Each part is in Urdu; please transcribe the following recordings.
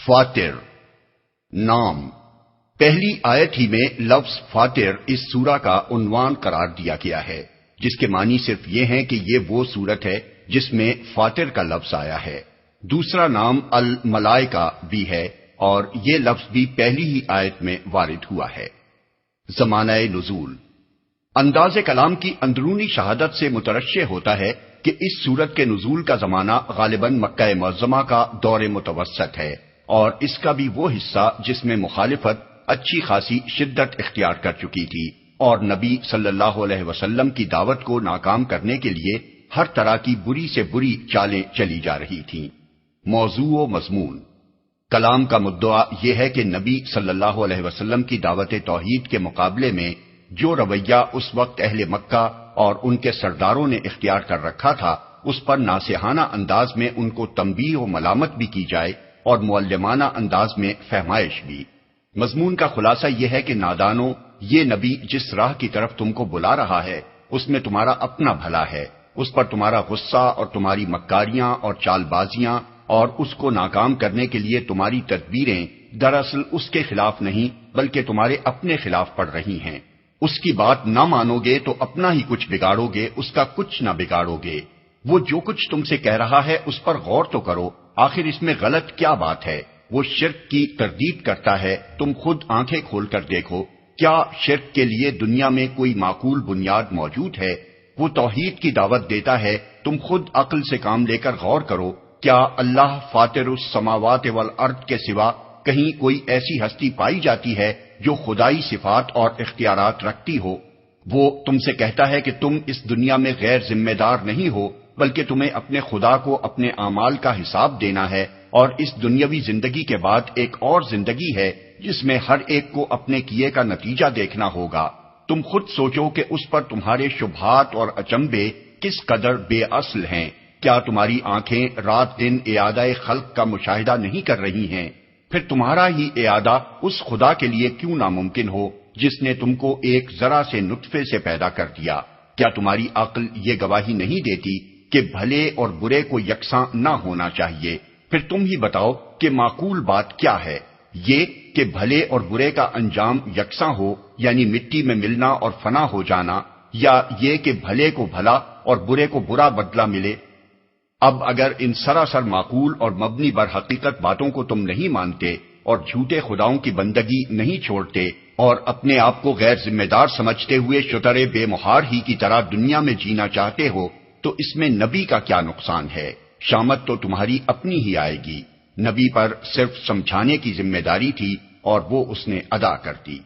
فاتر نام پہلی آیت ہی میں لفظ فاتر اس سورہ کا عنوان قرار دیا گیا ہے، جس کے معنی صرف یہ ہیں کہ یہ وہ سورت ہے جس میں فاتر کا لفظ آیا ہے۔ دوسرا نام الملائکہ بھی ہے اور یہ لفظ بھی پہلی ہی آیت میں وارد ہوا ہے۔ زمانہ نزول انداز کلام کی اندرونی شہادت سے مترشح ہوتا ہے کہ اس سورت کے نزول کا زمانہ غالباً مکہ معظمہ کا دور متوسط ہے، اور اس کا بھی وہ حصہ جس میں مخالفت اچھی خاصی شدت اختیار کر چکی تھی اور نبی صلی اللہ علیہ وسلم کی دعوت کو ناکام کرنے کے لیے ہر طرح کی بری سے بری چالیں چلی جا رہی تھیں۔ موضوع و مضمون کلام کا مدعا یہ ہے کہ نبی صلی اللہ علیہ وسلم کی دعوت توحید کے مقابلے میں جو رویہ اس وقت اہل مکہ اور ان کے سرداروں نے اختیار کر رکھا تھا، اس پر ناصحانہ انداز میں ان کو تنبیہ و ملامت بھی کی جائے اور معلمانہ انداز میں فہمائش بھی۔ مضمون کا خلاصہ یہ ہے کہ نادانوں، یہ نبی جس راہ کی طرف تم کو بلا رہا ہے اس میں تمہارا اپنا بھلا ہے، اس پر تمہارا غصہ اور تمہاری مکاریاں اور چال بازیاں اور اس کو ناکام کرنے کے لیے تمہاری تدبیریں دراصل اس کے خلاف نہیں بلکہ تمہارے اپنے خلاف پڑ رہی ہیں۔ اس کی بات نہ مانو گے تو اپنا ہی کچھ بگاڑو گے، اس کا کچھ نہ بگاڑو گے۔ وہ جو کچھ تم سے کہہ رہا ہے اس پر غور تو کرو، آخر اس میں غلط کیا بات ہے؟ وہ شرک کی تردید کرتا ہے، تم خود آنکھیں کھول کر دیکھو، کیا شرک کے لیے دنیا میں کوئی معقول بنیاد موجود ہے؟ وہ توحید کی دعوت دیتا ہے، تم خود عقل سے کام لے کر غور کرو، کیا اللہ فاطر السماوات والارض کے سوا کہیں کوئی ایسی ہستی پائی جاتی ہے جو خدائی صفات اور اختیارات رکھتی ہو؟ وہ تم سے کہتا ہے کہ تم اس دنیا میں غیر ذمہ دار نہیں ہو بلکہ تمہیں اپنے خدا کو اپنے اعمال کا حساب دینا ہے، اور اس دنیاوی زندگی کے بعد ایک اور زندگی ہے جس میں ہر ایک کو اپنے کیے کا نتیجہ دیکھنا ہوگا۔ تم خود سوچو کہ اس پر تمہارے شبہات اور اچنبے کس قدر بے اصل ہیں۔ کیا تمہاری آنکھیں رات دن اعادہ خلق کا مشاہدہ نہیں کر رہی ہیں؟ پھر تمہارا ہی اعادہ اس خدا کے لیے کیوں ناممکن ہو جس نے تم کو ایک ذرا سے نطفے سے پیدا کر دیا؟ کیا تمہاری عقل یہ گواہی نہیں دیتی کہ بھلے اور برے کو یکساں نہ ہونا چاہیے؟ پھر تم ہی بتاؤ کہ معقول بات کیا ہے، یہ کہ بھلے اور برے کا انجام یکساں ہو، یعنی مٹی میں ملنا اور فنا ہو جانا، یا یہ کہ بھلے کو بھلا اور برے کو برا بدلہ ملے؟ اب اگر ان سراسر معقول اور مبنی بر حقیقت باتوں کو تم نہیں مانتے اور جھوٹے خداؤں کی بندگی نہیں چھوڑتے اور اپنے آپ کو غیر ذمہ دار سمجھتے ہوئے شتر بے مہار ہی کی طرح دنیا میں جینا چاہتے ہو، تو اس میں نبی کا کیا نقصان ہے؟ شامت تو تمہاری اپنی ہی آئے گی۔ نبی پر صرف سمجھانے کی ذمہ داری تھی اور وہ اس نے ادا کر دی۔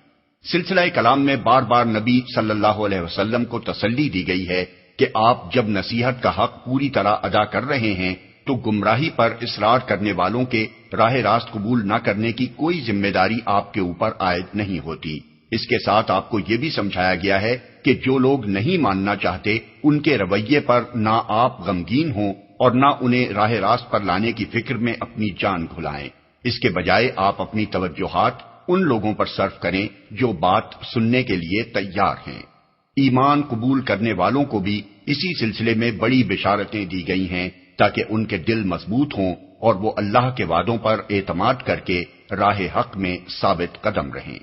سلسلہ کلام میں بار بار نبی صلی اللہ علیہ وسلم کو تسلی دی گئی ہے کہ آپ جب نصیحت کا حق پوری طرح ادا کر رہے ہیں تو گمراہی پر اصرار کرنے والوں کے راہ راست قبول نہ کرنے کی کوئی ذمہ داری آپ کے اوپر عائد نہیں ہوتی۔ اس کے ساتھ آپ کو یہ بھی سمجھایا گیا ہے کہ جو لوگ نہیں ماننا چاہتے ان کے رویے پر نہ آپ غمگین ہوں اور نہ انہیں راہ راست پر لانے کی فکر میں اپنی جان کھلائیں۔ اس کے بجائے آپ اپنی توجہات ان لوگوں پر صرف کریں جو بات سننے کے لیے تیار ہیں۔ ایمان قبول کرنے والوں کو بھی اسی سلسلے میں بڑی بشارتیں دی گئی ہیں تاکہ ان کے دل مضبوط ہوں اور وہ اللہ کے وعدوں پر اعتماد کر کے راہ حق میں ثابت قدم رہیں۔